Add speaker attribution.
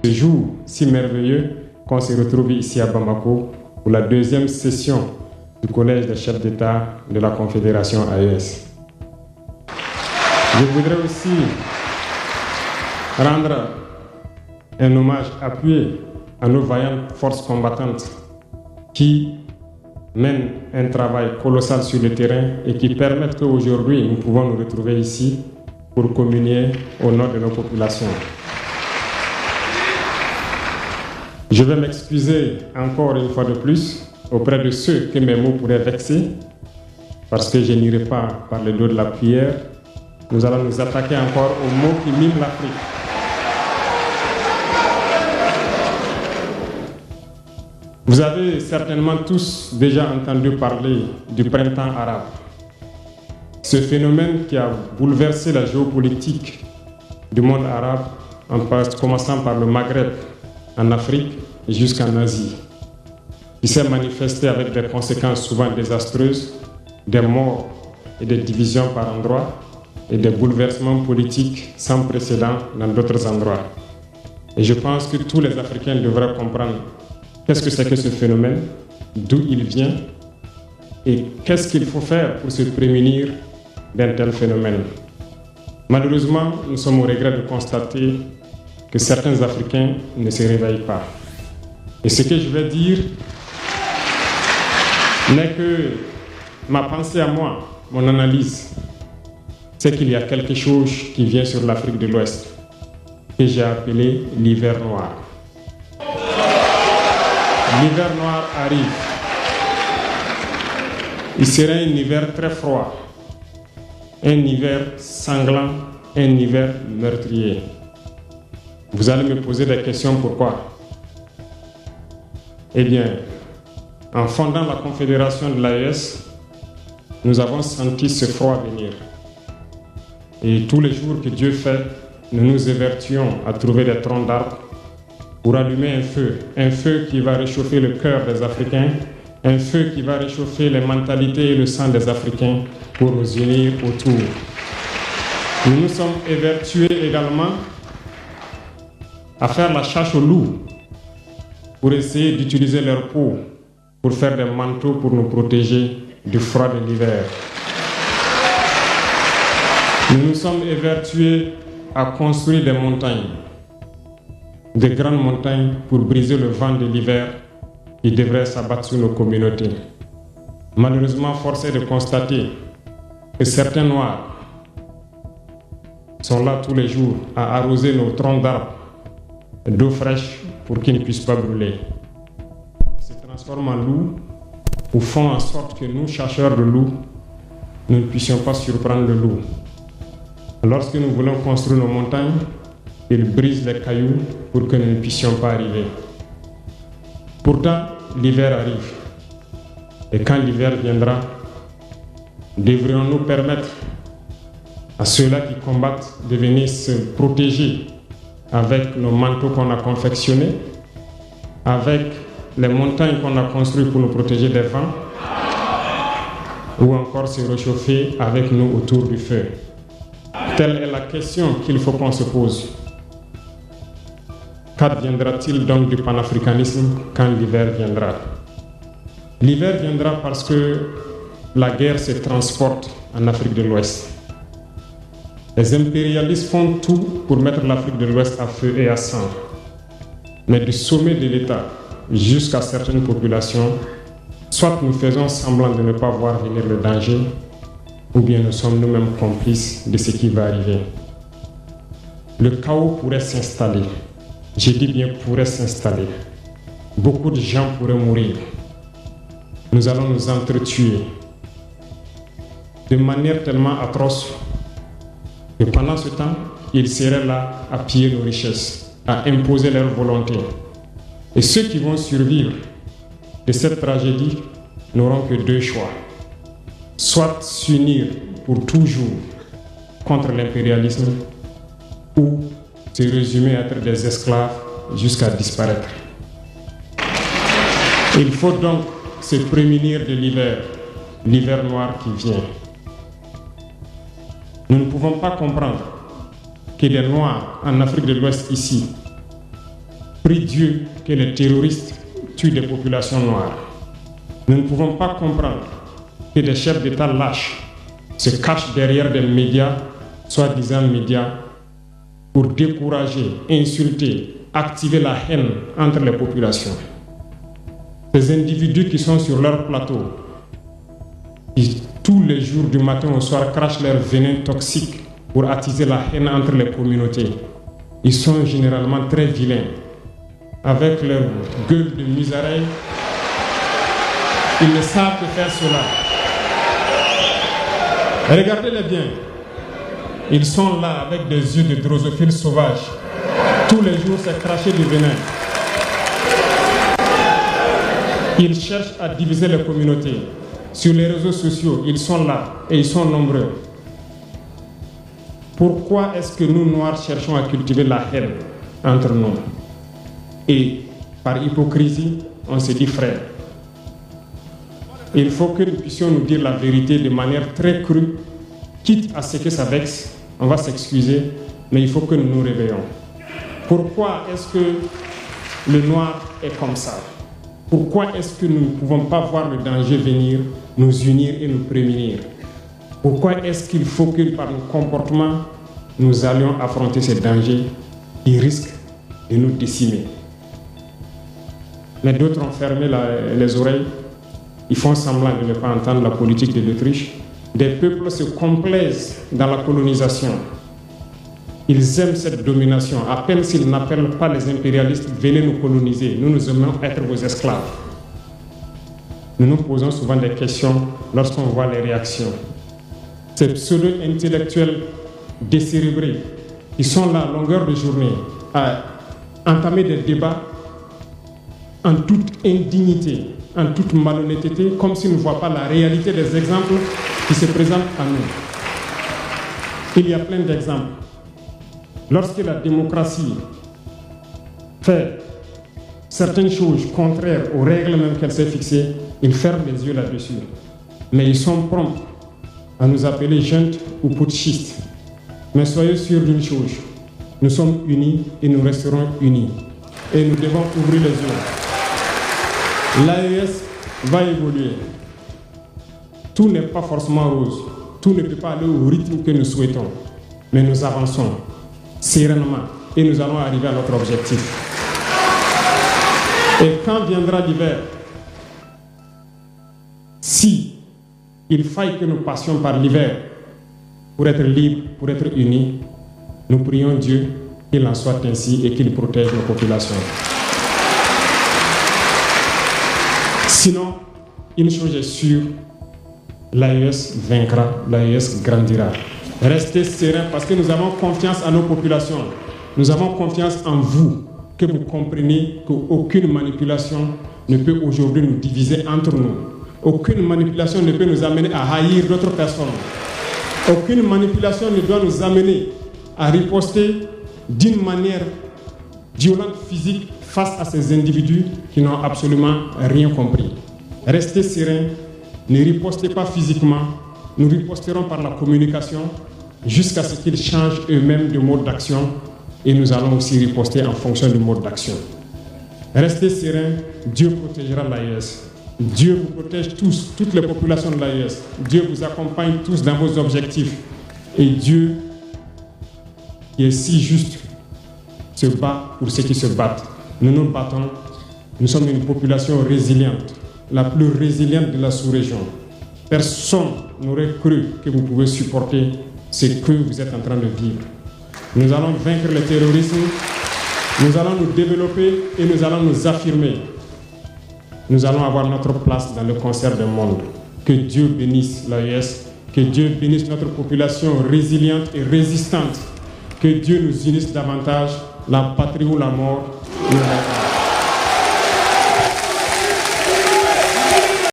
Speaker 1: ce jour si merveilleux qu'on se retrouve ici à Bamako pour la deuxième session du Collège des chefs d'État de la Confédération AES. Je voudrais aussi rendre un hommage appuyé à nos vaillantes forces combattantes qui mènent un travail colossal sur le terrain et qui permettent qu'aujourd'hui nous pouvons nous retrouver ici pour communier au nom de nos populations. Je vais m'excuser encore une fois de plus auprès de ceux que mes mots pourraient vexer, parce que je n'irai pas par le dos de la cuillère. Nous allons nous attaquer encore aux mots qui miment l'Afrique. Vous avez certainement tous déjà entendu parler du printemps arabe. Ce phénomène qui a bouleversé la géopolitique du monde arabe, en commençant par le Maghreb, en Afrique jusqu'en Asie, qui s'est manifesté avec des conséquences souvent désastreuses, des morts et des divisions par endroits, et des bouleversements politiques sans précédent dans d'autres endroits. Et je pense que tous les Africains devraient comprendre qu'est-ce que c'est que ce phénomène, d'où il vient, et qu'est-ce qu'il faut faire pour se prémunir d'un tel phénomène. Malheureusement, nous sommes au regret de constater que certains Africains ne se réveillent pas. Et ce que je vais dire n'est que ma pensée à moi, mon analyse, c'est qu'il y a quelque chose qui vient sur l'Afrique de l'Ouest, que j'ai appelé l'hiver noir. L'hiver noir arrive. Il sera un hiver très froid, un hiver sanglant, un hiver meurtrier. Vous allez me poser des questions, pourquoi? Eh bien, en fondant la Confédération de l'AES, nous avons senti ce froid venir. Et tous les jours que Dieu fait, nous nous évertuons à trouver des troncs d'arbres pour allumer un feu qui va réchauffer le cœur des Africains, un feu qui va réchauffer les mentalités et le sang des Africains pour nous unir autour. Nous nous sommes évertués également à faire la chasse aux loups pour essayer d'utiliser leur peau pour faire des manteaux pour nous protéger du froid de l'hiver. Nous nous sommes évertués à construire des montagnes, de grandes montagnes pour briser le vent de l'hiver qui devrait s'abattre sur nos communautés. Malheureusement, force est de constater que certains Noirs sont là tous les jours à arroser nos troncs d'arbres d'eau fraîche pour qu'ils ne puissent pas brûler. Ils se transforment en loups ou font en sorte que nous, chasseurs de loups, nous ne puissions pas surprendre le loup. Lorsque nous voulons construire nos montagnes, ils brisent les cailloux pour que nous ne puissions pas arriver. Pourtant, l'hiver arrive. Et quand l'hiver viendra, devrions-nous permettre à ceux-là qui combattent de venir se protéger avec nos manteaux qu'on a confectionnés, avec les montagnes qu'on a construites pour nous protéger des vents, ou encore se réchauffer avec nous autour du feu. Telle est la question qu'il faut qu'on se pose. Qu'adviendra-t-il donc du panafricanisme quand l'hiver viendra? L'hiver viendra parce que la guerre se transporte en Afrique de l'Ouest. Les impérialistes font tout pour mettre l'Afrique de l'Ouest à feu et à sang. Mais du sommet de l'État jusqu'à certaines populations, soit nous faisons semblant de ne pas voir venir le danger, ou bien nous sommes nous-mêmes complices de ce qui va arriver. Le chaos pourrait s'installer. Je dis bien pourrait s'installer. Beaucoup de gens pourraient mourir. Nous allons nous entretuer de manière tellement atroce que pendant ce temps, ils seraient là à piller nos richesses, à imposer leur volonté. Et ceux qui vont survivre de cette tragédie n'auront que deux choix. Soit s'unir pour toujours contre l'impérialisme ou se résumer à être des esclaves jusqu'à disparaître. Il faut donc se prémunir de l'hiver noir qui vient. Nous ne pouvons pas comprendre que les Noirs en Afrique de l'Ouest ici prie Dieu que les terroristes tuent des populations noires. Nous ne pouvons pas comprendre que des chefs d'État lâches se cachent derrière des médias, soi-disant médias, pour décourager, insulter, activer la haine entre les populations. Ces individus qui sont sur leur plateau, qui tous les jours du matin au soir crachent leur venin toxique pour attiser la haine entre les communautés, ils sont généralement très vilains. Avec leur gueule de musaraigne, ils ne savent que faire cela. Regardez-les bien. Ils sont là avec des yeux de drosophiles sauvages. Tous les jours, c'est cracher du venin. Ils cherchent à diviser les communautés. Sur les réseaux sociaux, ils sont là et ils sont nombreux. Pourquoi est-ce que nous, Noirs, cherchons à cultiver la haine entre nous? Et par hypocrisie, on se dit frère. Il faut que nous puissions nous dire la vérité de manière très crue, quitte à ce que ça vexe, on va s'excuser, mais il faut que nous nous réveillons. Pourquoi est-ce que le noir est comme ça? Pourquoi est-ce que nous ne pouvons pas voir le danger venir, nous unir et nous prémunir? Pourquoi est-ce qu'il faut que par nos comportements, nous allions affronter ces dangers qui risquent de nous décimer? Mais d'autres ont fermé les oreilles. Ils font semblant de ne pas entendre la politique de l'Autriche. Des peuples se complaisent dans la colonisation. Ils aiment cette domination. À peine s'ils n'appellent pas les impérialistes, venez nous coloniser. Nous aimons être vos esclaves. Nous nous posons souvent des questions lorsqu'on voit les réactions. Ces pseudo-intellectuels décérébrés qui sont là à longueur de journée à entamer des débats en toute indignité, en toute malhonnêteté, comme s'ils ne voient pas la réalité des exemples qui se présentent à nous. Il y a plein d'exemples. Lorsque la démocratie fait certaines choses contraires aux règles même qu'elle s'est fixées, ils ferment les yeux là-dessus. Mais ils sont prompts à nous appeler juntes ou putschistes. Mais soyez sûrs d'une chose, nous sommes unis et nous resterons unis. Et nous devons ouvrir les yeux. L'AES va évoluer. Tout n'est pas forcément rose. Tout ne peut pas aller au rythme que nous souhaitons. Mais nous avançons sereinement et nous allons arriver à notre objectif. Et quand viendra l'hiver, si il faille que nous passions par l'hiver pour être libres, pour être unis, nous prions Dieu qu'il en soit ainsi et qu'il protège nos populations. Sinon, une chose est sûre, l'AES vaincra, l'AES grandira. Restez sereins parce que nous avons confiance en nos populations. Nous avons confiance en vous, que vous compreniez qu'aucune manipulation ne peut aujourd'hui nous diviser entre nous. Aucune manipulation ne peut nous amener à haïr d'autres personnes. Aucune manipulation ne doit nous amener à riposter d'une manière violente, physique, face à ces individus qui n'ont absolument rien compris. Restez sereins, ne ripostez pas physiquement, nous riposterons par la communication jusqu'à ce qu'ils changent eux-mêmes de mode d'action et nous allons aussi riposter en fonction du mode d'action. Restez sereins, Dieu protégera l'AES. Dieu vous protège tous, toutes les populations de l'AES. Dieu vous accompagne tous dans vos objectifs. Et Dieu, qui est si juste, se bat pour ceux qui se battent. Nous nous battons. Nous sommes une population résiliente, la plus résiliente de la sous-région. Personne n'aurait cru que vous pouvez supporter ce que vous êtes en train de vivre. Nous allons vaincre le terrorisme, nous allons nous développer et nous allons nous affirmer. Nous allons avoir notre place dans le concert du monde. Que Dieu bénisse l'AES, que Dieu bénisse notre population résiliente et résistante. Que Dieu nous unisse davantage, la patrie ou la mort.